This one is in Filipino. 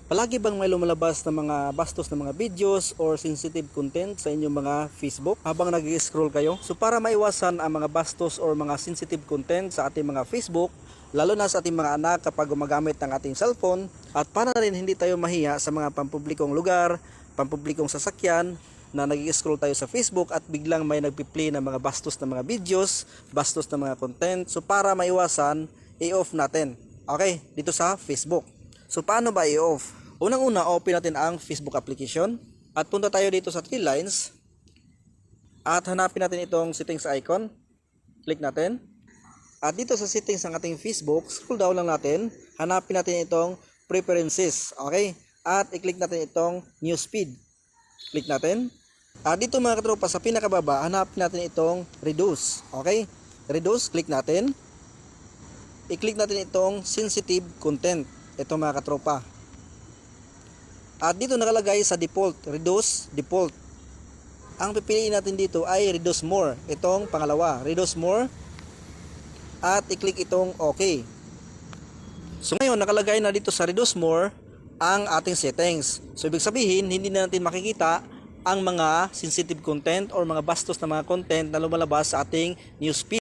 Palagi bang may lumalabas na mga bastos na mga videos or sensitive content sa inyong mga Facebook habang nag-scroll kayo? So para maiwasan ang mga bastos or mga sensitive content sa ating mga Facebook, lalo na sa ating mga anak kapag gumagamit ng ating cellphone, at para rin hindi tayo mahiya sa mga pampublikong lugar, pampublikong sasakyan, na nag-scroll tayo sa Facebook at biglang may nagpi-play ng mga bastos na mga videos, bastos na mga content. So para maiwasan, i-off natin. Okay, dito sa Facebook. So paano ba i-off? Unang-una, open natin ang Facebook application at punta tayo dito sa 3 lines at hanapin natin itong settings icon. Click natin. At dito sa settings ng ating Facebook, scroll down lang natin. Hanapin natin itong preferences. Okay? At i-click natin itong newsfeed. Click natin. At dito mga katropa, sa pinakababa, hanapin natin itong reduce. Okay? Reduce, click natin. I-click natin itong sensitive content. Ito mga katropa. At dito nakalagay sa default, reduce default. Ang pipiliin natin dito ay reduce more. Itong pangalawa, reduce more. At i-click itong okay. So ngayon nakalagay na dito sa reduce more ang ating settings. So ibig sabihin, hindi na natin makikita ang mga sensitive content or mga bastos na mga content na lumalabas sa ating newsfeed.